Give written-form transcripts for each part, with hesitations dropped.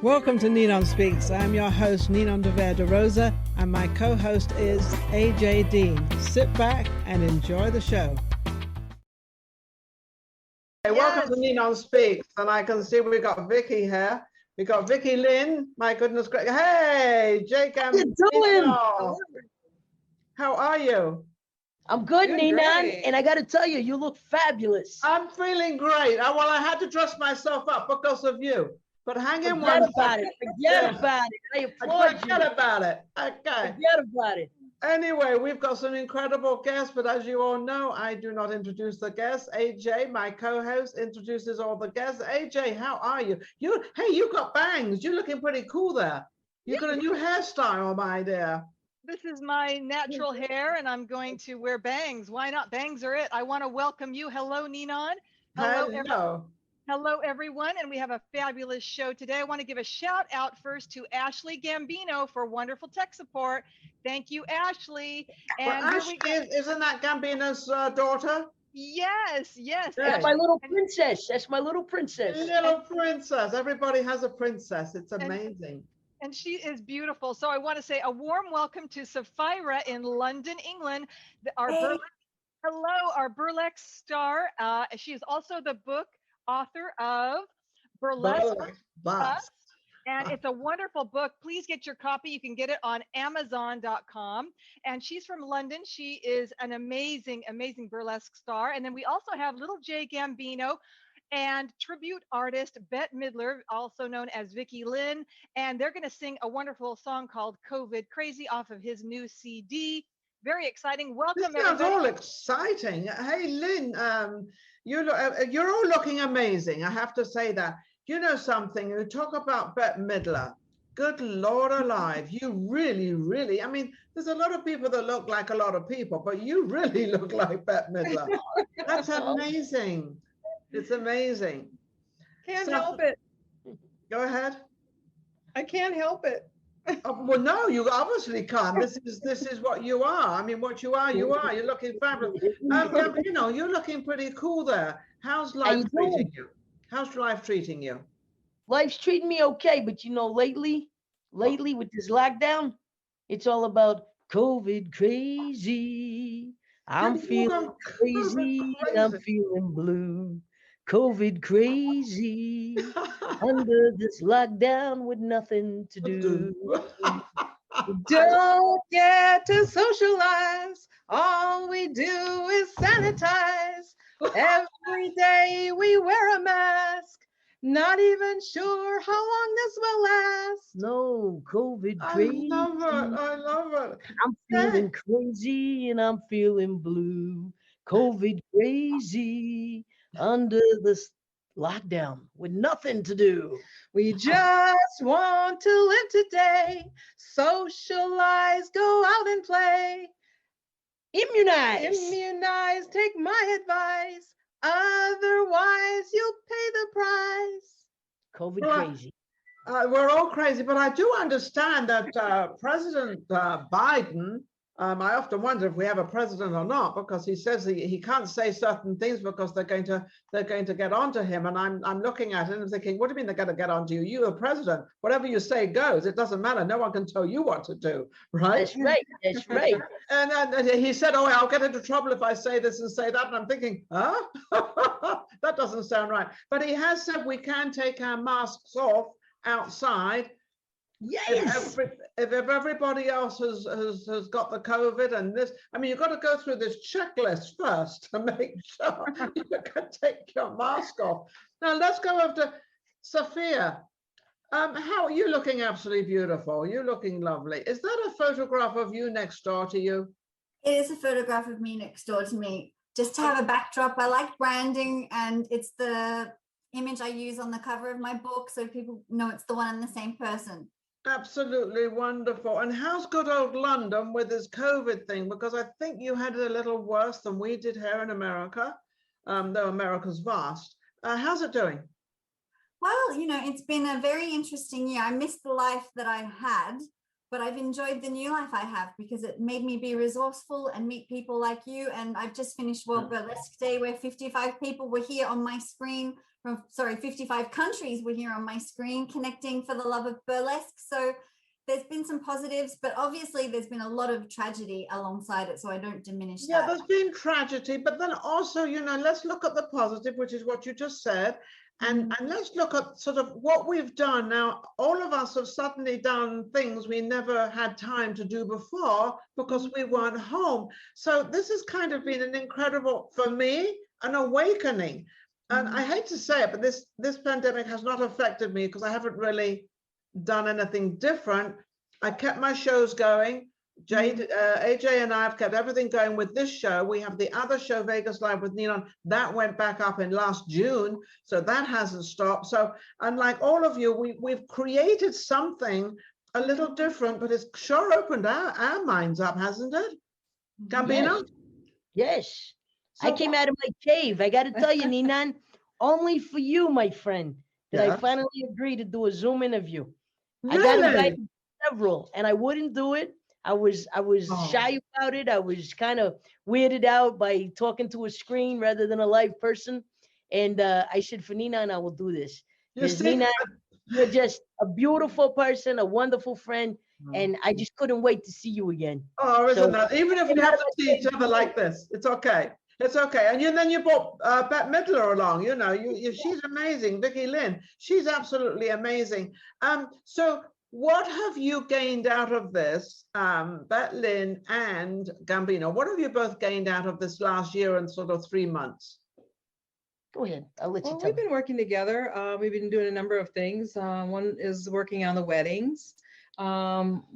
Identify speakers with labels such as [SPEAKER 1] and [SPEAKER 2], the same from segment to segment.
[SPEAKER 1] Welcome to Ninon Speaks. I'm your host, Ninon de Rosa, and my co-host is AJ Dean. Sit back and enjoy the show. Hey, welcome to Ninon Speaks, and I can see we got Vicki here. We got Vicki, Lynn. My goodness, great! Hey, Jake,
[SPEAKER 2] how you doing?
[SPEAKER 1] How are you?
[SPEAKER 2] I'm good, Ninon, and I got to tell you, you look fabulous.
[SPEAKER 1] I'm feeling great. Well, I had to dress myself up because of you. But hang in
[SPEAKER 2] one second. Forget about it. I applaud you.
[SPEAKER 1] Forget about it. Okay.
[SPEAKER 2] Forget about it.
[SPEAKER 1] Anyway, we've got some incredible guests, but as you all know, I do not introduce the guests. AJ, my co-host, introduces all the guests. AJ, how are you? Hey, you got bangs. You're looking pretty cool there. You got a new hairstyle, my dear.
[SPEAKER 3] This is my natural hair, and I'm going to wear bangs. Why not? Bangs are it. I want to welcome you. Hello, Ninon. Hello, everyone, and we have a fabulous show today. I want to give a shout out first to Ashley Gambino for wonderful tech support. Thank you, Ashley. And
[SPEAKER 1] well, Ashley, isn't that Gambino's daughter?
[SPEAKER 3] Yes.
[SPEAKER 2] That's my little princess. That's my little princess.
[SPEAKER 1] Little princess. Everybody has a princess. It's amazing.
[SPEAKER 3] And she is beautiful. So I want to say a warm welcome to Sapphira in London, England. Our burlesque star. She is also the book author of Burlesque. And it's a wonderful book. Please get your copy. You can get it on Amazon.com. And she's from London. She is an amazing, amazing burlesque star. And then we also have little J Gambino and tribute artist Bette Midler, also known as Vicki Lynn. And they're going to sing a wonderful song called COVID Crazy off of his new CD. Very exciting. Welcome,
[SPEAKER 1] everybody. This sounds all exciting. Hey, Lynn, you're all looking amazing. I have to say that. You know something? You talk about Bette Midler. Good Lord alive. You really, I mean, there's a lot of people that look like a lot of people, but you really look like Bette Midler. That's amazing. It's amazing.
[SPEAKER 4] Can't help it.
[SPEAKER 1] Go ahead.
[SPEAKER 4] I can't help it.
[SPEAKER 1] Well, no, you obviously can't. This is what you are. I mean, what you are. You're looking fabulous. You're looking pretty cool there. How's life treating you? How's life treating you?
[SPEAKER 2] Life's treating me okay, but lately with this lockdown, it's all about COVID crazy. I'm feeling crazy and I'm feeling blue. COVID crazy. Under this lockdown with nothing to do.
[SPEAKER 4] Don't get to socialize. All we do is sanitize. Every day we wear a mask. Not even sure how long this will last.
[SPEAKER 2] No, COVID crazy.
[SPEAKER 1] I love it.
[SPEAKER 2] I'm feeling crazy and I'm feeling blue. COVID crazy. Under this lockdown with nothing to do.
[SPEAKER 4] We just want to live today, socialize, go out and play. Immunize, take my advice. Otherwise, you'll pay the price.
[SPEAKER 2] COVID crazy.
[SPEAKER 1] We're all crazy, but I do understand that President Biden, I often wonder if we have a president or not, because he says he can't say certain things because they're going to get onto him. And I'm looking at it and thinking, what do you mean they're going to get onto you? You're the president. Whatever you say goes. It doesn't matter. No one can tell you what to do, right?
[SPEAKER 2] That's right.
[SPEAKER 1] And he said, oh, I'll get into trouble if I say this and say that. And I'm thinking, huh? That doesn't sound right. But he has said we can take our masks off outside.
[SPEAKER 2] Yes.
[SPEAKER 1] If everybody else has got the COVID and this, I mean, you've got to go through this checklist first to make sure you can take your mask off. Now let's go over to Sapphira. How are you looking? Absolutely beautiful. You're looking lovely. Is that a photograph of you next door to you?
[SPEAKER 5] It is a photograph of me next door to me. Just to have a backdrop. I like branding, and it's the image I use on the cover of my book, so people know it's the one and the same person.
[SPEAKER 1] Absolutely wonderful. And how's good old London with this COVID thing? Because I think you had it a little worse than we did here in America, though America's vast. How's it doing?
[SPEAKER 5] Well, it's been a very interesting year. I missed the life that I had but I've enjoyed the new life I have because it made me be resourceful and meet people like you. And I've just finished World Burlesque Day where 55 people were here on my screen 55 countries were here on my screen connecting for the love of burlesque. So there's been some positives, but obviously there's been a lot of tragedy alongside it. So I don't diminish that.
[SPEAKER 1] Yeah, there's been tragedy, but then also, let's look at the positive, which is what you just said. And let's look at sort of what we've done. Now, all of us have suddenly done things we never had time to do before because we weren't home. So this has kind of been an incredible, for me, an awakening. And I hate to say it, but this pandemic has not affected me because I haven't really done anything different. I kept my shows going. AJ and I have kept everything going with this show. We have the other show, Vegas Live with Ninon, that went back up in last June, so that hasn't stopped. So unlike all of you, we've created something a little different, but it's sure opened our minds up, hasn't it, Gambino?
[SPEAKER 2] Yes.
[SPEAKER 1] So
[SPEAKER 2] I came out of my cave. I got to tell you, Ninon, only for you, my friend, did I finally agree to do a Zoom interview.
[SPEAKER 1] Really?
[SPEAKER 2] I got invited to several, and I wouldn't do it. I was shy about it. I was kind of weirded out by talking to a screen rather than a live person. And I said, for Ninon, I will do this. Because Ninon, you're just a beautiful person, a wonderful friend, and I just couldn't wait to see you again.
[SPEAKER 1] Oh, isn't that? Even if we have to see each other like this, it's okay. It's okay. And then you brought Bette Midler along. She's amazing. Vicki Lynn, she's absolutely amazing. So what have you gained out of this, Bette Lynn and Gambino? What have you both gained out of this last year and sort of 3 months?
[SPEAKER 2] Go ahead. I'll let you tell.
[SPEAKER 4] We've been working together. We've been doing a number of things. One is working on the weddings.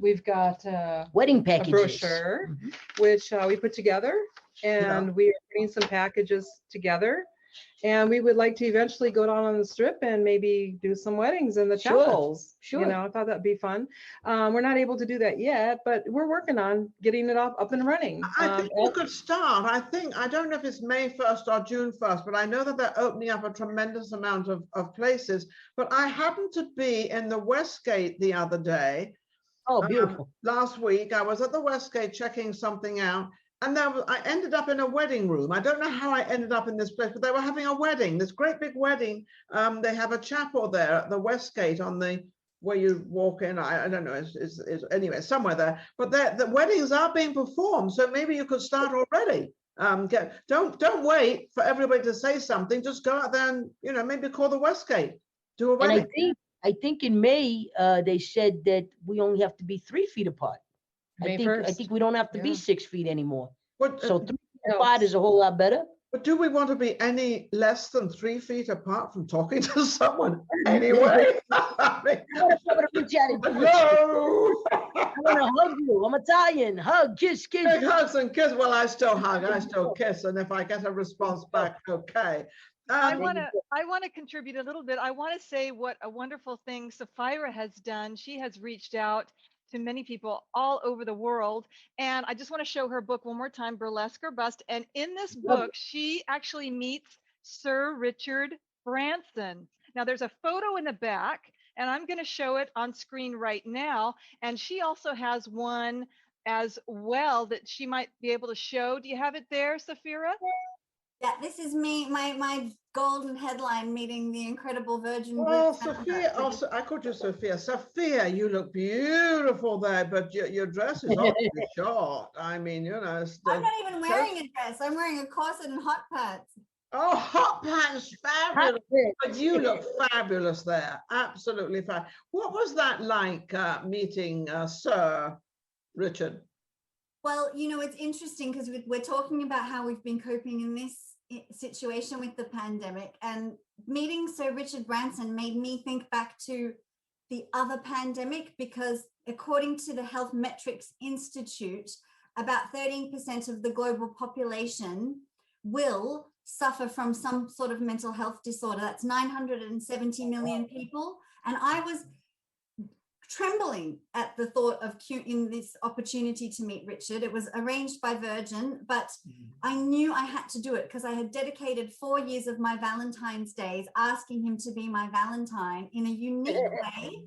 [SPEAKER 4] We've got
[SPEAKER 2] wedding packages,
[SPEAKER 4] a brochure, which we put together, and we are putting some packages together. And we would like to eventually go down on the strip and maybe do some weddings in the chapels.
[SPEAKER 2] Sure.
[SPEAKER 4] I thought that'd be fun. We're not able to do that yet, but we're working on getting it up and running.
[SPEAKER 1] I think you could start. I don't know if it's May 1st or June 1st, but I know that they're opening up a tremendous amount of places. But I happened to be in the Westgate the other day.
[SPEAKER 2] Oh, beautiful.
[SPEAKER 1] Last week, I was at the Westgate checking something out. And I ended up in a wedding room. I don't know how I ended up in this place, but they were having a wedding, this great big wedding. They have a chapel there at the Westgate where you walk in. I don't know, it's anyway, somewhere there. But the weddings are being performed, so maybe you could start already. Don't wait for everybody to say something. Just go out there and maybe call the Westgate, do a wedding.
[SPEAKER 2] And I think in May they said that we only have to be 3 feet apart. I think we don't have to be 6 feet anymore. So 3 feet apart is a whole lot better.
[SPEAKER 1] But do we want to be any less than 3 feet apart from talking to someone anyway?
[SPEAKER 2] I want to reach out and I want to hug you. I'm Italian. Hug, kiss.
[SPEAKER 1] Big hugs and kiss. Well, I still hug. I still kiss. And if I get a response back, okay.
[SPEAKER 3] I want to contribute a little bit. I want to say what a wonderful thing Sapphira has done. She has reached out to many people all over the world. And I just want to show her book one more time, Burlesque or Bust. And in this book, she actually meets Sir Richard Branson. Now there's a photo in the back, and I'm going to show it on screen right now. And she also has one as well that she might be able to show. Do you have it there, Sapphira?
[SPEAKER 5] Yeah, this is me, my golden headline meeting the incredible Virgin.
[SPEAKER 1] Oh, Sophia, also, I called you Sophia. Sophia, you look beautiful there, but your dress is awfully short. I mean, I'm
[SPEAKER 5] not even wearing a dress. I'm wearing a corset and hot pants.
[SPEAKER 1] Oh, hot pants, fabulous. But you look fabulous there. Absolutely fine. What was that like meeting Sir Richard?
[SPEAKER 5] Well, it's interesting because we're talking about how we've been coping in this situation with the pandemic, and meeting Sir Richard Branson made me think back to the other pandemic, because according to the Health Metrics Institute, about 13% of the global population will suffer from some sort of mental health disorder. That's 970 million people. And I was trembling at the thought of in this opportunity to meet Richard. It was arranged by Virgin, but I knew I had to do it because I had dedicated 4 years of my Valentine's days asking him to be my Valentine in a unique way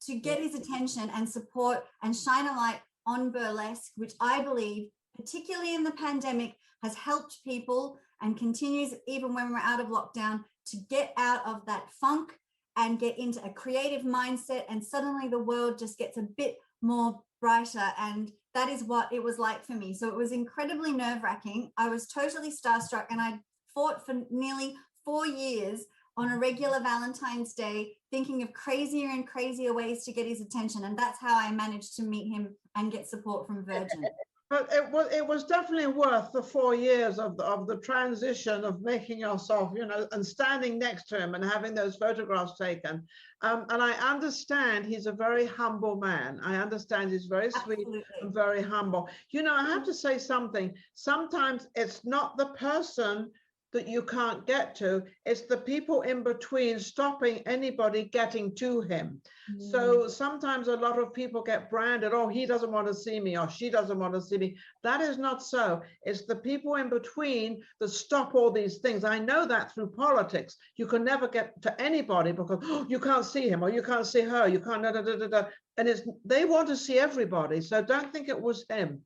[SPEAKER 5] to get his attention and support and shine a light on burlesque, which I believe, particularly in the pandemic, has helped people and continues even when we're out of lockdown to get out of that funk and get into a creative mindset. And suddenly the world just gets a bit more brighter. And that is what it was like for me. So it was incredibly nerve-wracking. I was totally starstruck, and I fought for nearly 4 years on a regular Valentine's Day, thinking of crazier and crazier ways to get his attention. And that's how I managed to meet him and get support from Virgin.
[SPEAKER 1] But it was definitely worth the 4 years of the transition of making yourself, you know, and standing next to him and having those photographs taken. And I understand he's a very humble man. I understand he's very sweet and very humble. You know, I have to say something. Sometimes it's not the person that you can't get to, it's the people in between stopping anybody getting to him. So sometimes a lot of people get branded, oh, he doesn't want to see me, or she doesn't want to see me. That is not so. It's the people in between that stop all these things. I know that through politics. You can never get to anybody because oh, you can't see him, or you can't see her, you can't, and they want to see everybody. So don't think it was him.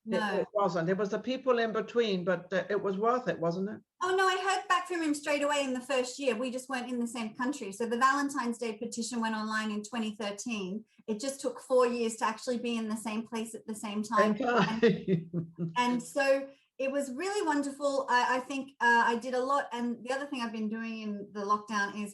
[SPEAKER 1] No. It wasn't. It was the people in between, but it was worth it, wasn't it?
[SPEAKER 5] Oh, no, I heard back from him straight away in the first year. We just weren't in the same country. So the Valentine's Day petition went online in 2013. It just took 4 years to actually be in the same place at the same time. And so it was really wonderful. I think I did a lot. And the other thing I've been doing in the lockdown is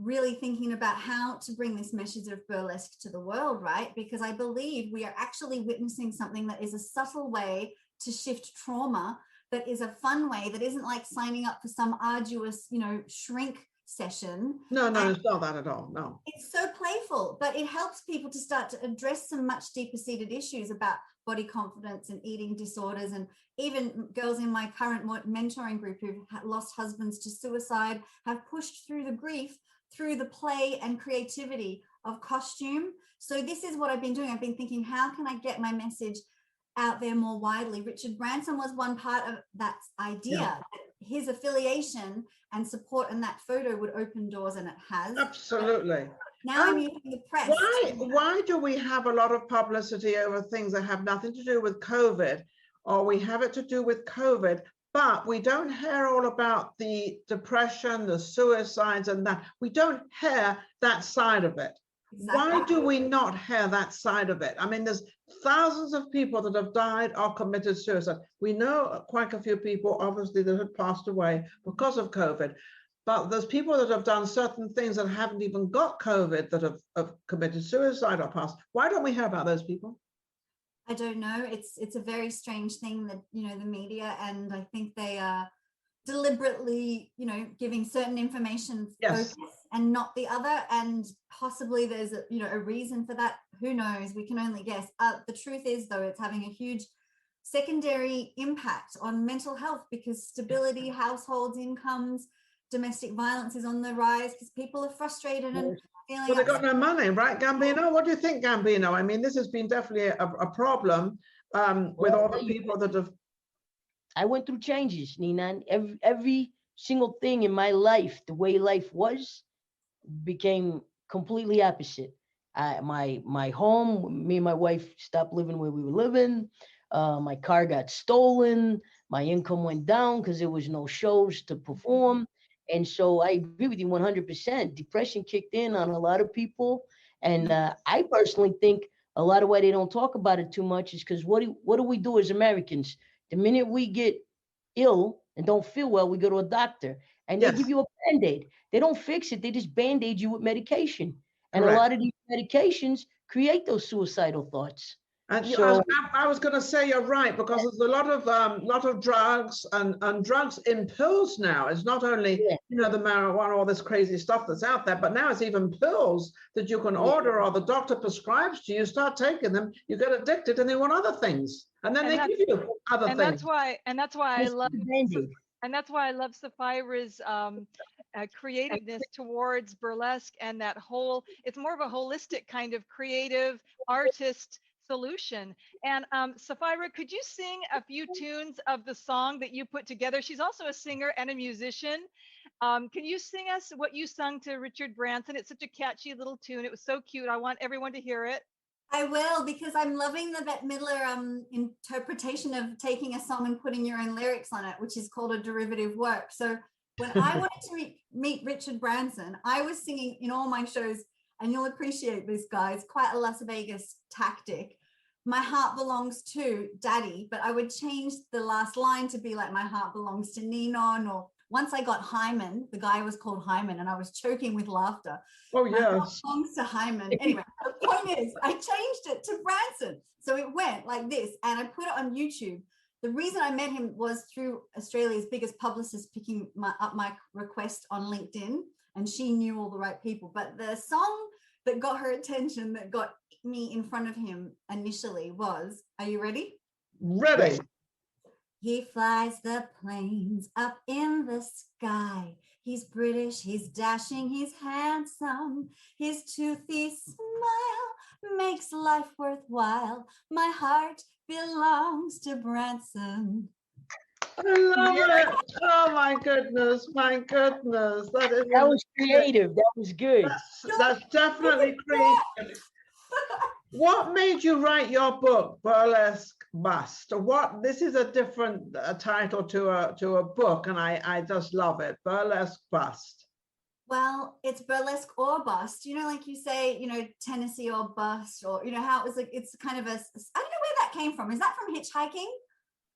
[SPEAKER 5] really thinking about how to bring this message of burlesque to the world, right? Because I believe we are actually witnessing something that is a subtle way to shift trauma, that is a fun way, that isn't like signing up for some arduous, you know, shrink session.
[SPEAKER 1] No, it's not that at all. No.
[SPEAKER 5] It's so playful, but it helps people to start to address some much deeper seated issues about body confidence and eating disorders. And even girls in my current mentoring group who've lost husbands to suicide have pushed through the grief through the play and creativity of costume. So this is what I've been doing. I've been thinking, how can I get my message out there more widely? Richard Branson was one part of that idea. Yeah. His affiliation and support in that photo would open doors, and it has.
[SPEAKER 1] Absolutely.
[SPEAKER 5] Now I'm using the press.
[SPEAKER 1] Why do we have a lot of publicity over things that have nothing to do with COVID, or we have it to do with COVID, but we don't hear all about the depression, the suicides, and that? We don't hear that side of it. Exactly. Why do we not hear that side of it? I mean, there's thousands of people that have died or committed suicide. We know quite a few people, obviously, that have passed away because of COVID. But there's people that have done certain things that haven't even got COVID that have committed suicide or passed. Why don't we hear about those people?
[SPEAKER 5] I don't know. It's a very strange thing that, you know, the media, and I think they are deliberately, you know, giving certain information focus and not the other. And possibly there's a reason for that. Who knows? We can only guess. The truth is, though, it's having a huge secondary impact on mental health, because stability, households, incomes, domestic violence is on the rise because people are frustrated and feeling.
[SPEAKER 1] Well, they've got no money, right, Gambino? What do you think, Gambino? I mean, this has been definitely a problem with all the people that have.
[SPEAKER 2] I went through changes, Ninon. Every single thing in my life, the way life was, became completely opposite. My home, me and my wife stopped living where we were living. My car got stolen. My income went down because there was no shows to perform. And so I agree with you 100%. Depression kicked in on a lot of people. And I personally think a lot of why they don't talk about it too much is because what do we do as Americans? The minute we get ill and don't feel well, we go to a doctor and they give you a Band-Aid. They don't fix it. They just Band-Aid you with medication. And a lot of these medications create those suicidal thoughts.
[SPEAKER 1] And so, I was going to say you're right, because there's a lot of drugs and drugs in pills now. It's not only the marijuana, all this crazy stuff that's out there, but now it's even pills that you can order or the doctor prescribes to you. Start taking them, you get addicted, and they want other things, and then they give you other things.
[SPEAKER 3] That's why I love Sapphira's creativeness towards burlesque, and that whole. It's more of a holistic kind of creative artist solution. And Sapphira, could you sing a few tunes of the song that you put together? She's also a singer and a musician. Can you sing us what you sung to Richard Branson? It's such a catchy little tune. It was so cute. I want everyone to hear it.
[SPEAKER 5] I will, because I'm loving the Bette Midler interpretation of taking a song and putting your own lyrics on it, which is called a derivative work. So when I wanted to meet Richard Branson, I was singing in all my shows, and you'll appreciate this, guys, quite a Las Vegas tactic. My heart belongs to Daddy, but I would change the last line to be like, my heart belongs to Ninon, or once I got Hyman, the guy was called Hyman, and I was choking with laughter.
[SPEAKER 1] Oh,
[SPEAKER 5] My heart
[SPEAKER 1] yes.
[SPEAKER 5] belongs to Hyman. Anyway, the point is, I changed it to Branson. So it went like this, and I put it on YouTube. The reason I met him was through Australia's biggest publicist picking up my request on LinkedIn, and she knew all the right people. But the song that got her attention, that got me in front of him initially was, are you ready?
[SPEAKER 1] Ready.
[SPEAKER 5] He flies the planes up in the sky. He's British, he's dashing, he's handsome. His toothy smile makes life worthwhile. My heart belongs to Branson.
[SPEAKER 1] I love it. Oh my goodness, my goodness.
[SPEAKER 2] That was creative. That was good.
[SPEAKER 1] That's definitely creative. What made you write your book, Burlesque Bust? What, this is a different title to a book, and I just love it. Burlesque Bust.
[SPEAKER 5] Well, it's burlesque or bust. You know, like you say, you know, Tennessee or bust, or, you know, how it was like, it's kind of a, I don't know where that came from. Is that from hitchhiking?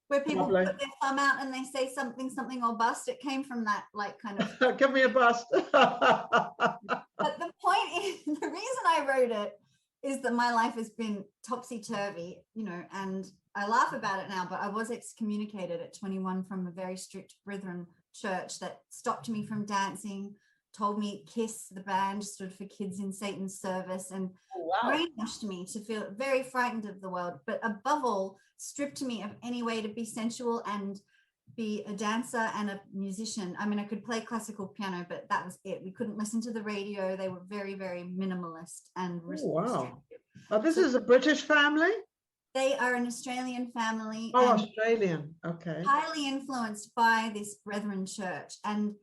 [SPEAKER 5] Where people
[SPEAKER 1] Lovely.
[SPEAKER 5] put their thumb out and they say something or bust? It came from that, like, kind of.
[SPEAKER 1] Give me a bust.
[SPEAKER 5] But the point is, the reason I wrote it is that my life has been topsy-turvy, you know, and I laugh about it now, but I was excommunicated at 21 from a very strict Brethren church that stopped me from dancing, told me KISS, the band, stood for Kids in Satan's Service, and brainwashed me to feel very frightened of the world, but above all, stripped me of any way to be sensual and be a dancer and a musician. I mean, I could play classical piano, but that was it. We couldn't listen to the radio. They were very, very minimalist and
[SPEAKER 1] wow. Oh, this is a British family?
[SPEAKER 5] They are an Australian family.
[SPEAKER 1] Oh, Australian. Okay.
[SPEAKER 5] Highly influenced by this Brethren church. And,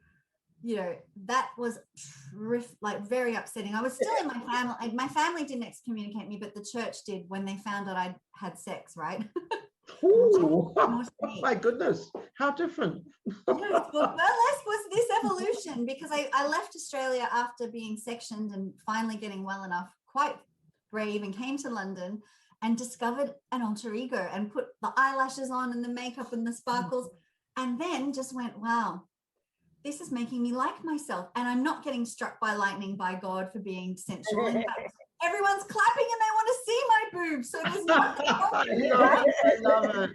[SPEAKER 5] you know, that was like very upsetting. I was still in my family. My family didn't excommunicate me, but the church did when they found out I'd had sex, right?
[SPEAKER 1] Ooh, oh my goodness, how different.
[SPEAKER 5] Well, burlesque was this evolution, because I left Australia after being sectioned and finally getting well enough, quite brave, and came to London and discovered an alter ego and put the eyelashes on and the makeup and the sparkles, and then just went, wow, this is making me like myself, and I'm not getting struck by lightning by God for being sensual. In fact, everyone's clapping and they want to see my boobs. So there's nothing wrong with it, right?
[SPEAKER 1] I love it.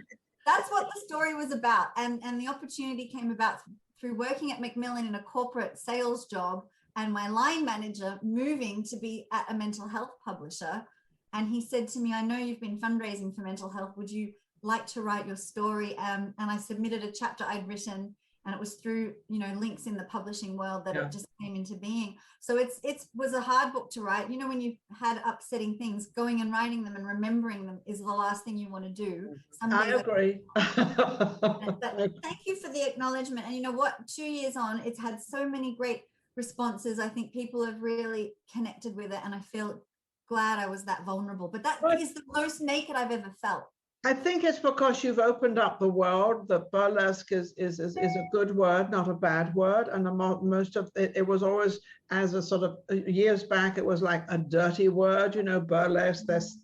[SPEAKER 5] That's what the story was about. And the opportunity came about through working at Macmillan in a corporate sales job, and my line manager moving to be at a mental health publisher. And he said to me, I know you've been fundraising for mental health. Would you like to write your story? And I submitted a chapter I'd written, and it was through, you know, links in the publishing world that it just came into being. So it was a hard book to write. You know, when you've had upsetting things, going and writing them and remembering them is the last thing you want to do.
[SPEAKER 1] I agree.
[SPEAKER 5] But thank you for the acknowledgement. And you know what, 2 years on, it's had so many great responses. I think people have really connected with it, and I feel glad I was that vulnerable. But that is the most naked I've ever felt.
[SPEAKER 1] I think it's because you've opened up the world. That burlesque is a good word, not a bad word. And most of it was always, as a sort of years back, it was like a dirty word, you know, burlesque, this.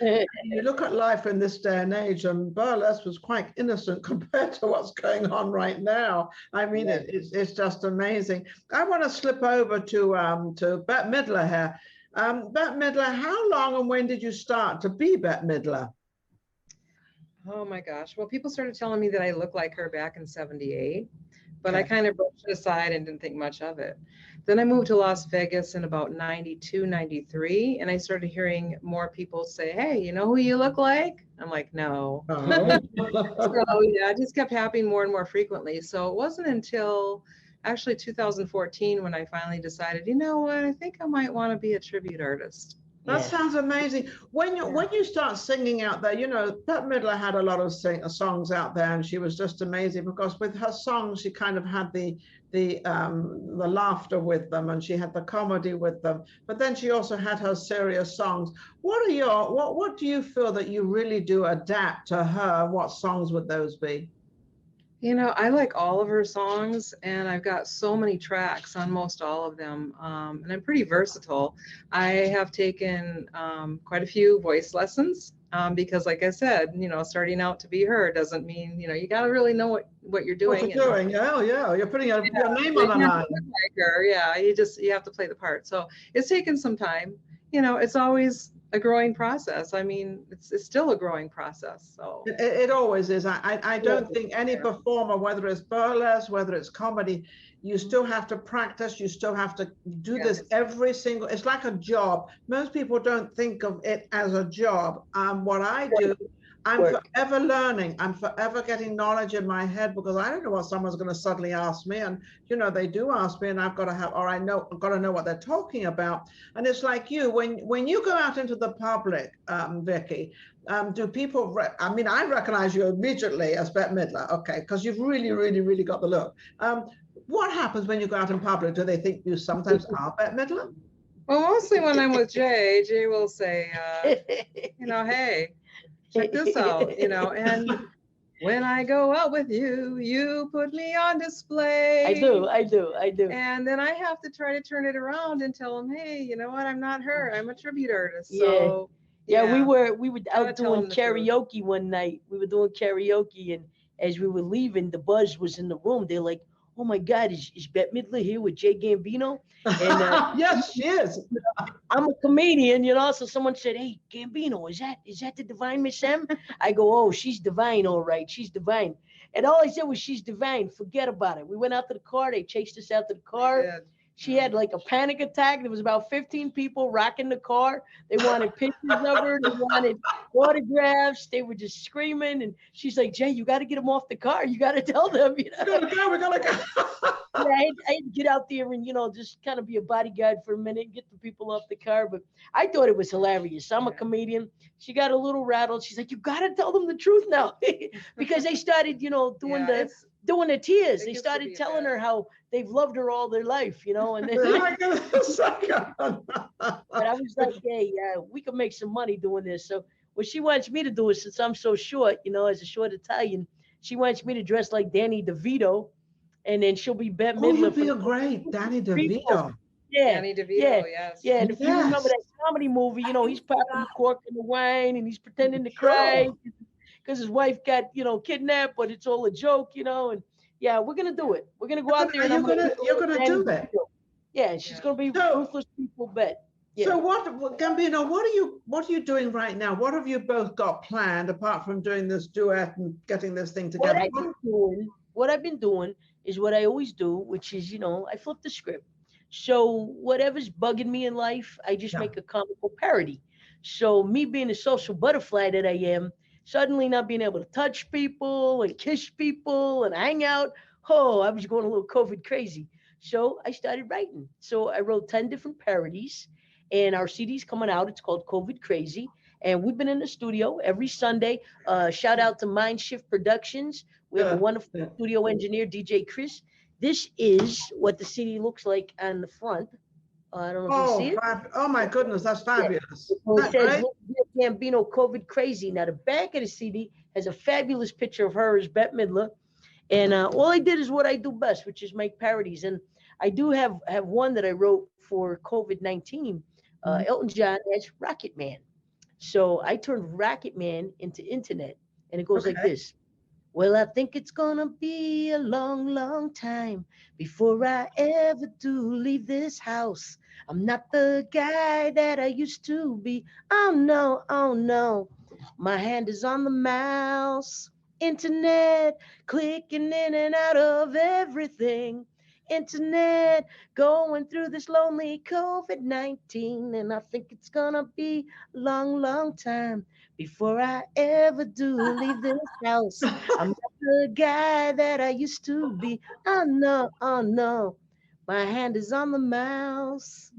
[SPEAKER 1] You look at life in this day and age, and burlesque was quite innocent compared to what's going on right now. I mean, it's just amazing. I want to slip over to Bette Midler here. Bette Midler, how long and when did you start to be Bette Midler?
[SPEAKER 4] Oh my gosh. Well, people started telling me that I look like her back in 78, but I kind of brushed it aside and didn't think much of it. Then I moved to Las Vegas in about 92, 93, and I started hearing more people say, hey, you know who you look like? I'm like, no. So yeah, it just kept happening more and more frequently. So it wasn't until actually 2014 when I finally decided, you know what, I think I might want to be a tribute artist.
[SPEAKER 1] That
[SPEAKER 2] Yeah.
[SPEAKER 1] sounds amazing. When you start singing out there, you know, Bette Midler had a lot of songs out there, and she was just amazing because with her songs, she kind of had the laughter with them, and she had the comedy with them. But then she also had her serious songs. What do you feel that you really do adapt to her? What songs would those be?
[SPEAKER 4] You know, I like all of her songs, and I've got so many tracks on most all of them. And I'm pretty versatile. I have taken quite a few voice lessons because, like I said, you know, starting out to be her doesn't mean, you know, you got to really know what you're doing.
[SPEAKER 1] What you're doing? Yeah, you're putting your name on the line.
[SPEAKER 4] Like her. Yeah, you have to play the part. So it's taken some time. You know, it's always a growing process. I mean, it's still a growing process. So
[SPEAKER 1] it always is. I don't think any performer, whether it's burlesque, whether it's comedy, you still have to practice. You still have to do this every single. It's like a job. Most people don't think of it as a job. What I do, I'm forever learning. I'm forever getting knowledge in my head because I don't know what someone's going to suddenly ask me. And, you know, they do ask me and I've got to have, or I've got to know what they're talking about. And it's like you, when you go out into the public, Vicki, do people, I mean, I recognize you immediately as Bette Midler, okay, because you've really, really, really got the look. What happens when you go out in public? Do they think you sometimes are Bette Midler?
[SPEAKER 4] Well, mostly when I'm with Jay will say, you know, hey, check this out, you know, and when I go out with you, you put me on display.
[SPEAKER 2] I do.
[SPEAKER 4] And then I have to try to turn it around and tell them, hey, you know what? I'm not her. I'm a tribute artist.
[SPEAKER 2] Yeah.
[SPEAKER 4] So
[SPEAKER 2] yeah, we were out doing karaoke one night. We were doing karaoke, and as we were leaving, the buzz was in the room. They're like, "Oh my God, is Bette Midler here with Jay Gambino?" And
[SPEAKER 1] yes, she is.
[SPEAKER 2] I'm a comedian, you know. So someone said, "Hey, Gambino, is that the divine Miss M?" I go, "Oh, she's divine, all right. She's divine." And all I said was, "She's divine. Forget about it." We went out to the car. They chased us out to the car. She had like a panic attack. There was about 15 people rocking the car. They wanted pictures of her. They wanted autographs. They were just screaming. And she's like, "Jay, you got to get them off the car. You got to tell them, you know."
[SPEAKER 1] We gotta go.
[SPEAKER 2] Yeah, I had to get out there and, you know, just kind of be a bodyguard for a minute, get the people off the car. But I thought it was hilarious. I'm a comedian. She got a little rattled. She's like, "You got to tell them the truth now." Because they started, you know, doing the tears. They started telling her how they've loved her all their life, you know. And then, but I was like, "Hey, we could make some money doing this." So what she wants me to do is, since I'm so short, you know, as a short Italian, she wants me to dress like Danny DeVito, and then she'll be Bette Midler.
[SPEAKER 1] You'd be a great Danny DeVito.
[SPEAKER 2] Yeah,
[SPEAKER 4] Danny DeVito, yes.
[SPEAKER 2] Yeah, and if you remember that comedy movie, you know, he's popping the cork in the wine and he's pretending to cry because his wife got, you know, kidnapped, but it's all a joke, you know. And yeah, we're gonna do it. We're gonna go out there and
[SPEAKER 1] you're gonna do that.
[SPEAKER 2] Yeah, she's gonna be ruthless people Bette. Yeah.
[SPEAKER 1] So Gambino, what are you doing right now? What have you both got planned apart from doing this duet and getting this thing together?
[SPEAKER 2] What I've been doing is what I always do, which is, you know, I flip the script. So whatever's bugging me in life, I just make a comical parody. So me being a social butterfly that I am, suddenly not being able to touch people and kiss people and hang out, I was going a little COVID crazy. So I started writing. So I wrote 10 different parodies, and our CD's coming out. It's called COVID Crazy. And we've been in the studio every Sunday. Shout out to Mindshift Productions. We have a wonderful studio engineer, DJ Chris. This is what the CD looks like on the front. I don't know if you see it.
[SPEAKER 1] Oh my goodness, that's fabulous.
[SPEAKER 2] It says Gambino COVID Crazy. Now the back of the CD has a fabulous picture of her as Bette Midler. And all I did is what I do best, which is make parodies. And I do have one that I wrote for COVID-19. Elton John as Rocket Man. So I turned Rocket Man into internet. And it goes like this. Well, I think it's gonna be a long, long time before I ever do leave this house. I'm not the guy that I used to be. Oh no, oh no. My hand is on the mouse. Internet, clicking in and out of everything. Internet, going through this lonely COVID-19. And I think it's gonna be a long, long time before I ever do leave this house. I'm not the guy that I used to be. Oh no, oh no. My hand is on the mouse.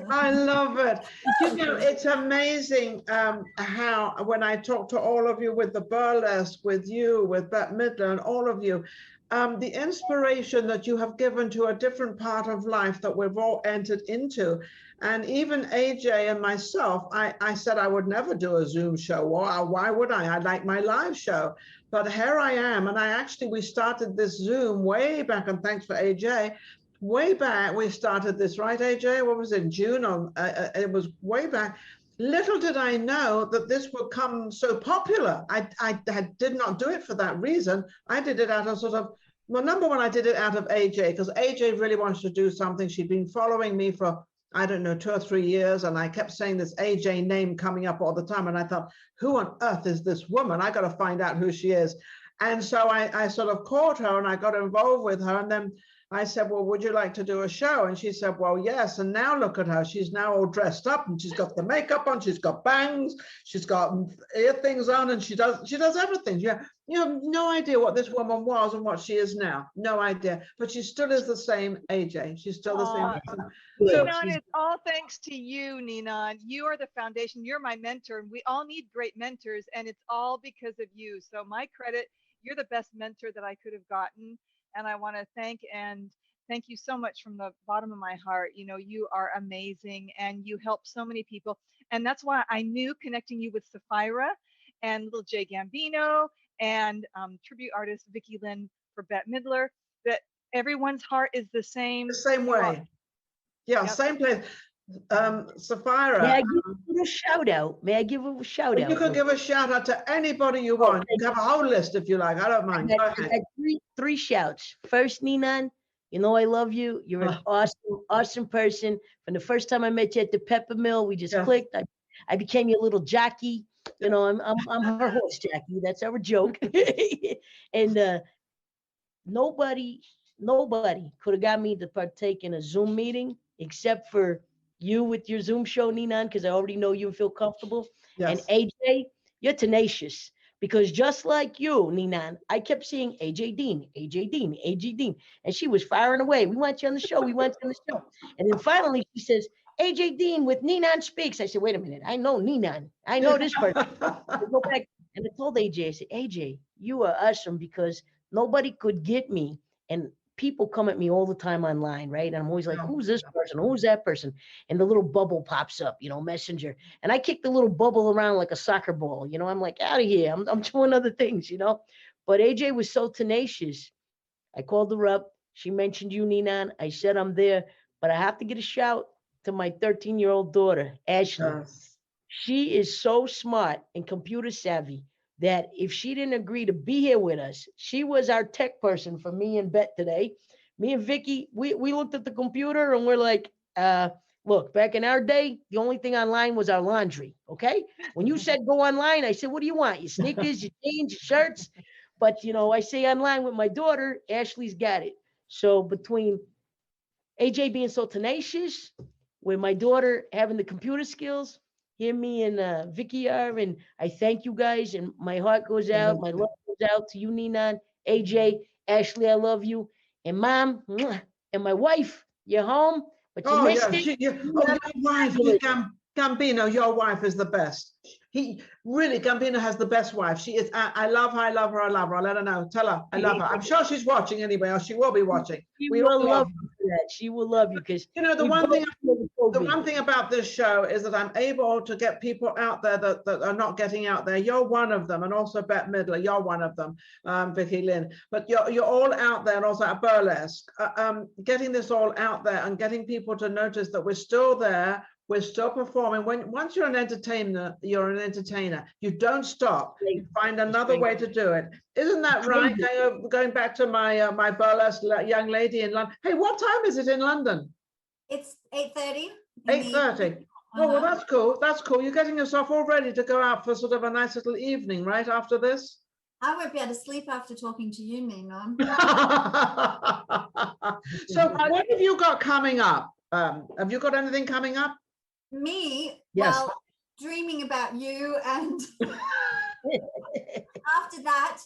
[SPEAKER 1] I love it. You know, it's amazing how when I talk to all of you with the burlesque, with you, with Bette Midler, and all of you, the inspiration that you have given to a different part of life that we've all entered into. And even AJ and myself, I said I would never do a Zoom show. Why would I? I like my live show. But here I am. And we started this Zoom way back, and thanks for AJ. Way back, we started this, right, AJ? What was it, June? It was way back. Little did I know that this would come so popular. I did not do it for that reason. I did it out of sort of, well, number one, I did it out of AJ, because AJ really wants to do something. She'd been following me for, I don't know, 2 or 3 years, and I kept saying this AJ name coming up all the time. And I thought, who on earth is this woman? I got to find out who she is. And so I sort of caught her and I got involved with her. And then I said, well, would you like to do a show? And she said, well, yes. And now look at her. She's now all dressed up and she's got the makeup on. She's got bangs. She's got ear things on, and she does everything. You have no idea what this woman was and what she is now. No idea. But she still is the same, AJ. She's still the same person.
[SPEAKER 3] Ninon, it's all thanks to you, Ninon. You are the foundation. You're my mentor. And we all need great mentors. And it's all because of you. So my credit, you're the best mentor that I could have gotten. And I want to thank you so much from the bottom of my heart. You know, you are amazing and you help so many people. And that's why I knew connecting you with Sapphira and little Jay Gambino and tribute artist Vicki Lynn for Bette Midler, that everyone's heart is the same.
[SPEAKER 1] The same way. Yeah, yep. Same place. Sapphira.
[SPEAKER 2] May I give a little shout out? May I give a shout out?
[SPEAKER 1] You can give a shout out to anybody you want. You can have a whole list if you like. I don't mind.
[SPEAKER 2] I had three shouts. First, Ninon, you know I love you. You're an awesome person. From the first time I met you at the Pepper Mill, we just clicked. I became your little jockey. You know, I'm her horse jockey. That's our joke. And nobody could have got me to partake in a Zoom meeting except for you with your Zoom show, Ninon, because I already know you feel comfortable. Yes. And AJ, you're tenacious, because just like you, Ninon, I kept seeing AJ Dean, AJ Dean, AJ Dean, and she was firing away. We want you on the show. We want you on the show. And then finally she says, AJ Dean with Ninon Speaks. I said, wait a minute. I know Ninon. I know this person. I go back and I told AJ, I said, AJ, you are awesome, because nobody could get me. And people come at me all the time online, right? And I'm always like, who's this person? Who's that person? And the little bubble pops up, you know, Messenger. And I kick the little bubble around like a soccer ball. You know, I'm like, out of here. I'm doing other things, you know. But AJ was so tenacious. I called her up. She mentioned you, Ninon. I said I'm there. But I have to get a shout to my 13-year-old daughter, Ashley. Yes. She is so smart and computer savvy that if she didn't agree to be here with us, she was our tech person for me and Bette today. Me and Vicki, we looked at the computer and we're like, look, back in our day, the only thing online was our laundry, okay? When you said go online, I said, what do you want? Your sneakers, your jeans, your shirts? But, you know, I say online with my daughter, Ashley's got it. So between AJ being so tenacious, with my daughter having the computer skills, here me and Vicki are, and I thank you guys, and my heart goes out, my love goes out to you, Ninon, AJ, Ashley, I love you, and Mom, and my wife, you're home, but you missed it.
[SPEAKER 1] Your wife, Gambino, your wife is the best. Gambino has the best wife. She is, I love her, I love her, I love her. I'll let her know, tell her, I love her. I'm sure she's watching anyway, or she will be watching.
[SPEAKER 2] She will love you for that. She will love you, because
[SPEAKER 1] you know, the one thing about this show is that I'm able to get people out there that are not getting out there. You're one of them, and also Bette Midler, you're one of them, Vicki Lynn. But you're all out there, and also at burlesque, getting this all out there and getting people to notice that we're still there. We're still performing. Once you're an entertainer, you're an entertainer. You don't stop. You find another way to do it. Isn't that right? Going back to my my burlesque young lady in London. Hey, what time is it in London?
[SPEAKER 5] It's 8:30.
[SPEAKER 1] 8:30. Oh, well, that's cool. That's cool. You're getting yourself all ready to go out for sort of a nice little evening, right, after this?
[SPEAKER 5] I won't be able to sleep after talking to you, Ninon.
[SPEAKER 1] So what have you got coming up? Have you got anything coming up?
[SPEAKER 5] Me?
[SPEAKER 1] Yes.
[SPEAKER 5] Well, dreaming about you, and after that,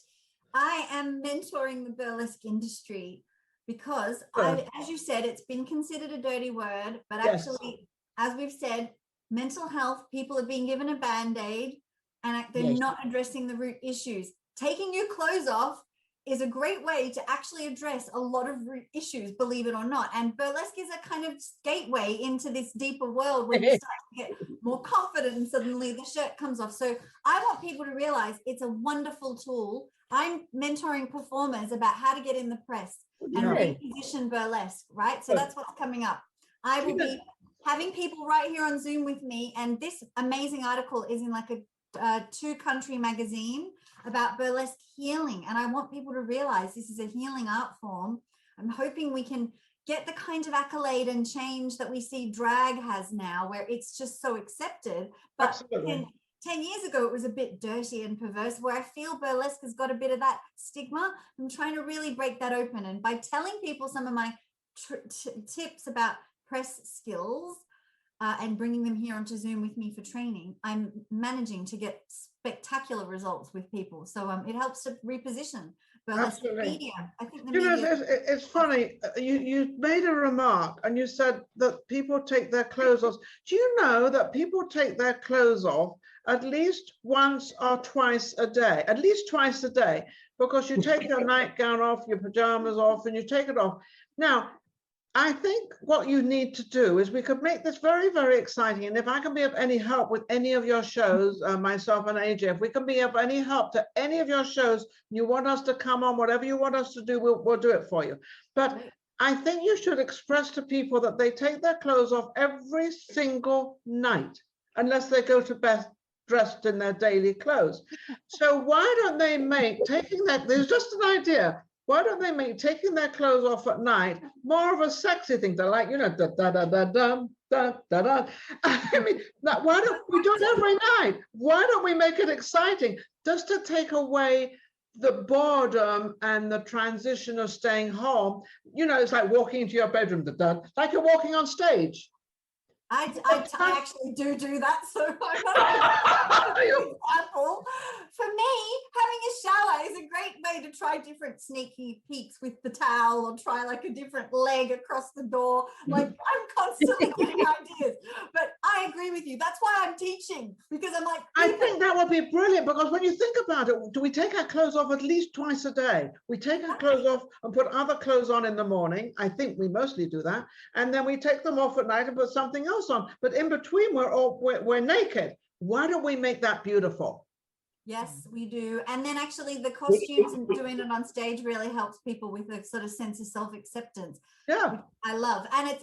[SPEAKER 5] I am mentoring the burlesque industry, because
[SPEAKER 1] Sure.
[SPEAKER 5] as you said, it's been considered a dirty word, but
[SPEAKER 1] Yes.
[SPEAKER 5] actually, as we've said, mental health, people are being given a band-aid and they're
[SPEAKER 2] Yes.
[SPEAKER 5] not addressing the root issues. Taking your clothes off is a great way to actually address a lot of root issues, believe it or not. And burlesque is a kind of gateway into this deeper world where you start to get more confident and suddenly the shirt comes off. So I want people to realize it's a wonderful tool. I'm mentoring performers about how to get in the press and reposition burlesque, right? So that's what's coming up. I will be having people right here on Zoom with me. And this amazing article is in like a 2-country magazine about burlesque healing. And I want people to realize this is a healing art form. I'm hoping we can get the kind of accolade and change that we see drag has now, where it's just so accepted. But 10 years ago, it was a bit dirty and perverse, where I feel burlesque has got a bit of that stigma. I'm trying to really break that open. And by telling people some of my tips about press skills and bringing them here onto Zoom with me for training, I'm managing to get spectacular results with people. So it helps to reposition burlesque media. I think the media.
[SPEAKER 1] It's funny. You made a remark and you said that people take their clothes off. Do you know that people take their clothes off at least once or twice a day? At least twice a day, because you take your nightgown off, your pajamas off, and you take it off. Now, I think what you need to do is we could make this very, very exciting. And if I can be of any help with any of your shows, myself and AJ, if we can be of any help to any of your shows, you want us to come on, whatever you want us to do, we'll do it for you. But I think you should express to people that they take their clothes off every single night, unless they go to bed dressed in their daily clothes. So why don't they make taking that, there's just an idea. Why don't they make taking their clothes off at night more of a sexy thing? They're like, you know, da da da da da da da da. I mean, why don't we do it every night? Why don't we make it exciting, just to take away the boredom and the transition of staying home? You know, it's like walking into your bedroom, like you're walking on stage.
[SPEAKER 5] I actually do that, so I'm not an example. For me, having a shower is a great way to try different sneaky peeks with the towel, or try like a different leg across the door. Like, I'm constantly getting ideas. But I agree with you. That's why I'm teaching, because I'm like,
[SPEAKER 1] I think that would be brilliant, because when you think about it, do we take our clothes off at least twice a day? We take our clothes off and put other clothes on in the morning. I think we mostly do that. And then we take them off at night and put something else on. But in between, we're naked. Why don't we make that beautiful?
[SPEAKER 5] Yes, we do. And then actually the costumes and doing it on stage really helps people with a sort of sense of self-acceptance.
[SPEAKER 1] Yeah,
[SPEAKER 5] I love. And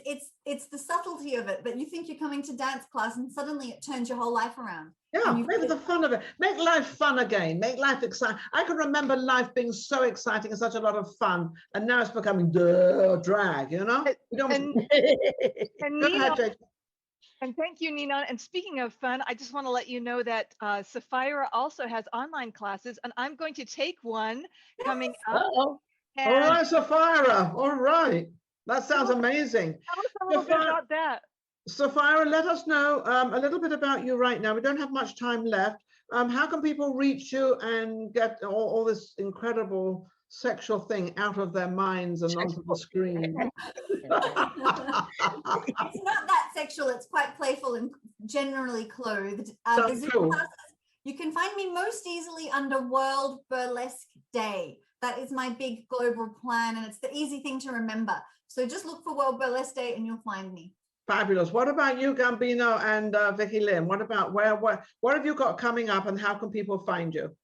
[SPEAKER 5] it's the subtlety of it, but you think you're coming to dance class and suddenly it turns your whole life around.
[SPEAKER 1] Yeah, make the fun of it. Make life fun again. Make life exciting. I can remember life being so exciting and such a lot of fun, and now it's becoming drag, you know?
[SPEAKER 3] And thank you, Ninon. And speaking of fun, I just want to let you know that Sapphira also has online classes, and I'm going to take one coming up.
[SPEAKER 1] All right, Sapphira. All right. That sounds amazing.
[SPEAKER 3] Tell us a little bit about that.
[SPEAKER 1] Sapphira, let us know a little bit about you right now. We don't have much time left. How can people reach you and get all this incredible sexual thing out of their minds and onto the screen?
[SPEAKER 5] It's not that sexual, it's quite playful and generally clothed. You can find me most easily under World Burlesque Day. That is my big global plan, and it's the easy thing to remember. So just look for World Burlesque Day and you'll find me.
[SPEAKER 1] Fabulous. What about you, Gambino and Vicki Lynn? What about what have you got coming up, and how can people find you?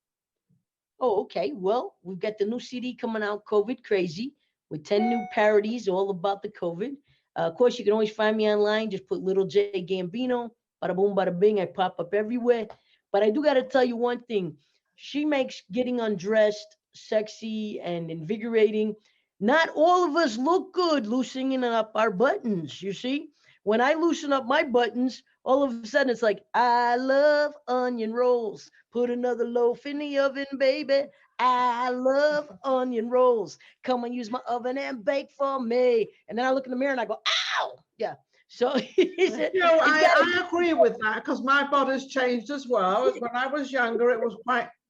[SPEAKER 2] Oh, okay. Well, we've got the new CD coming out, COVID Crazy, with 10 new parodies all about the COVID. Of course, you can always find me online. Just put Little J Gambino, bada boom, bada bing. I pop up everywhere. But I do got to tell you one thing. She makes getting undressed sexy and invigorating. Not all of us look good loosening up our buttons, you see? When I loosen up my buttons, all of a sudden it's like, I love onion rolls. Put another loaf in the oven, baby. I love onion rolls. Come and use my oven and bake for me. And then I look in the mirror and I go, ow! Yeah. So
[SPEAKER 1] I agree with that, because my body's changed as well. When I was younger, it was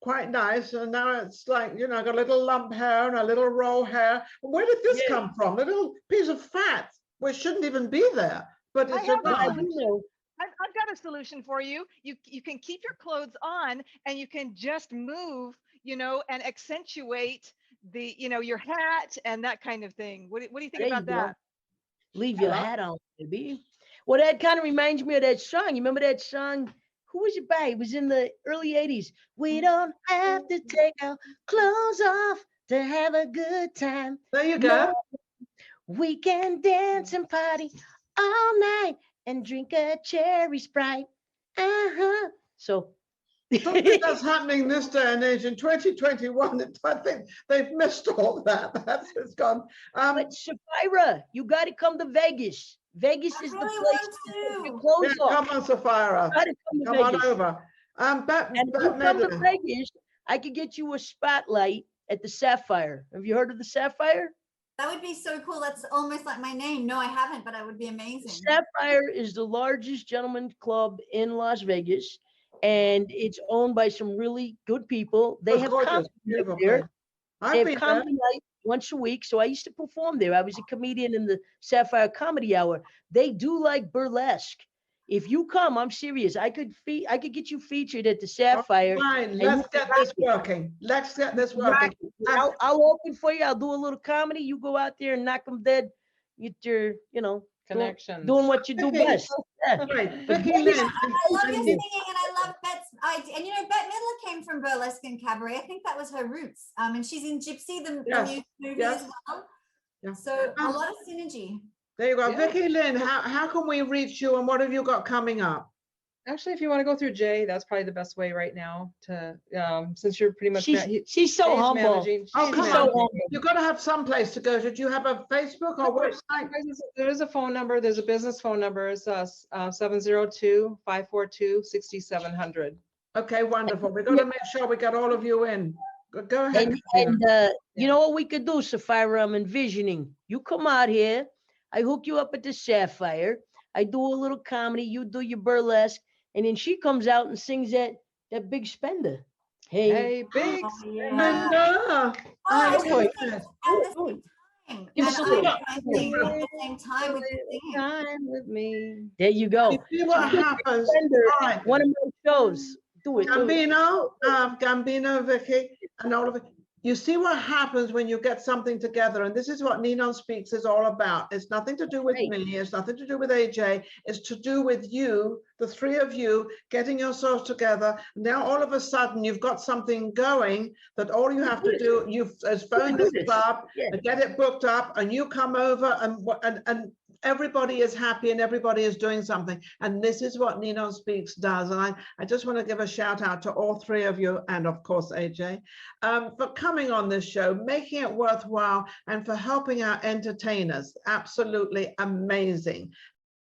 [SPEAKER 1] quite nice. And now it's like, you know, I got a little lump hair and a little roll hair. Where did this come from? A little piece of fat, which shouldn't even be there, but
[SPEAKER 3] I
[SPEAKER 1] it's
[SPEAKER 3] have a
[SPEAKER 1] arrived.
[SPEAKER 3] solution. I've got a solution for you. You can keep your clothes on and you can just move, you know, and accentuate the, you know, your hat and that kind of thing. What do you think
[SPEAKER 2] There
[SPEAKER 3] about
[SPEAKER 2] you go.
[SPEAKER 3] that?
[SPEAKER 2] Leave your hat on, baby. Well, that kind of reminds me of that song. You remember that song? Who was it by? It was in the early 80s. We don't have to take our clothes off to have a good time.
[SPEAKER 1] There you go.
[SPEAKER 2] No, we can dance and party all night and drink a cherry Sprite. So
[SPEAKER 1] Something that's happening this day and age in 2021. I think they've missed all that. It's gone.
[SPEAKER 2] but Sapphira, you got to come to Vegas. Vegas is the
[SPEAKER 5] really
[SPEAKER 2] place
[SPEAKER 5] want
[SPEAKER 2] to take your
[SPEAKER 5] to.
[SPEAKER 2] clothes
[SPEAKER 1] Yeah,
[SPEAKER 2] off.
[SPEAKER 1] come on, Sapphira.
[SPEAKER 2] You gotta come to
[SPEAKER 1] Come on
[SPEAKER 2] Vegas.
[SPEAKER 1] over.
[SPEAKER 2] And if you come to Vegas, I could get you a spotlight at the Sapphire. Have you heard of the Sapphire?
[SPEAKER 5] That would be so cool. That's almost like my name. No, I haven't, but that would be amazing.
[SPEAKER 2] Sapphire is the largest gentleman's club in Las Vegas, and it's owned by some really good people. They have comedy night there. They have comedy night once a week. So I used to perform there. I was a comedian in the Sapphire Comedy Hour. They do like burlesque. If you come, I'm serious. I could get you featured at the Sapphire.
[SPEAKER 1] Fine, let's get this working. Let's get this working.
[SPEAKER 2] I'll open for you. I'll do a little comedy. You go out there and knock them dead. Get your, you know,
[SPEAKER 4] Connections.
[SPEAKER 2] doing what you do
[SPEAKER 1] Vicki.
[SPEAKER 2] best. Yeah.
[SPEAKER 1] Right,
[SPEAKER 2] But
[SPEAKER 1] Vicki,
[SPEAKER 2] Vegas-
[SPEAKER 1] Lynn,
[SPEAKER 5] I love your singing and I love Bet's idea. And you know, Bette Midler came from burlesque and cabaret. I think that was her roots. And she's in Gypsy, the
[SPEAKER 1] Yes,
[SPEAKER 5] music movie
[SPEAKER 1] yes.
[SPEAKER 5] as well.
[SPEAKER 1] Yeah.
[SPEAKER 5] So a lot of synergy.
[SPEAKER 1] there you go.
[SPEAKER 4] Yeah.
[SPEAKER 1] Vicki, Lynn, how can we reach you and what have you got coming up?
[SPEAKER 4] Actually, if you want to go through Jay, that's probably the best way right now to, since you're pretty much.
[SPEAKER 2] She's so
[SPEAKER 4] Jay's
[SPEAKER 2] humble.
[SPEAKER 4] managing-
[SPEAKER 1] Oh,
[SPEAKER 4] she's
[SPEAKER 1] come
[SPEAKER 2] so
[SPEAKER 1] on.
[SPEAKER 2] humble.
[SPEAKER 1] You've got to have some place to go to. Do you have a Facebook or website?
[SPEAKER 4] There is a phone number. There's a business phone number. It's 702-542-6700.
[SPEAKER 1] Okay, wonderful. We've got to make sure we get all of you in. Go ahead.
[SPEAKER 2] And you know what we could do, Sapphira? I'm envisioning. You come out here. I hook you up at the Sapphire. I do a little comedy. You do your burlesque. And then she comes out and sings that big spender.
[SPEAKER 4] Hey, big.
[SPEAKER 5] Oh, yeah.
[SPEAKER 1] Linda.
[SPEAKER 5] Oh, I
[SPEAKER 1] Oh,
[SPEAKER 5] was
[SPEAKER 1] boy.
[SPEAKER 5] at the same time.
[SPEAKER 2] Give
[SPEAKER 5] And
[SPEAKER 2] us a
[SPEAKER 5] I'm
[SPEAKER 2] little.
[SPEAKER 5] dancing at the same time with the singing.
[SPEAKER 4] Time with me.
[SPEAKER 2] There you go.
[SPEAKER 1] You see what happens?
[SPEAKER 2] Spender,
[SPEAKER 1] All right.
[SPEAKER 2] one of my shows. Do it. Do it.
[SPEAKER 1] Gambino, Vicki, and all of it. You see what happens when you get something together, and this is what Ninon Speaks is all about. It's nothing to do with
[SPEAKER 2] Right.
[SPEAKER 1] me, it's nothing to do with AJ, it's to do with you, the three of you, getting yourselves together. Now all of a sudden you've got something going that all you have to do, is phone this club,
[SPEAKER 2] Yeah.
[SPEAKER 1] and get it booked up, and you come over, and everybody is happy and everybody is doing something. And this is what Ninon Speaks does. And I just want to give a shout out to all three of you, and of course, AJ, for coming on this show, making it worthwhile, and for helping our entertainers. Absolutely amazing.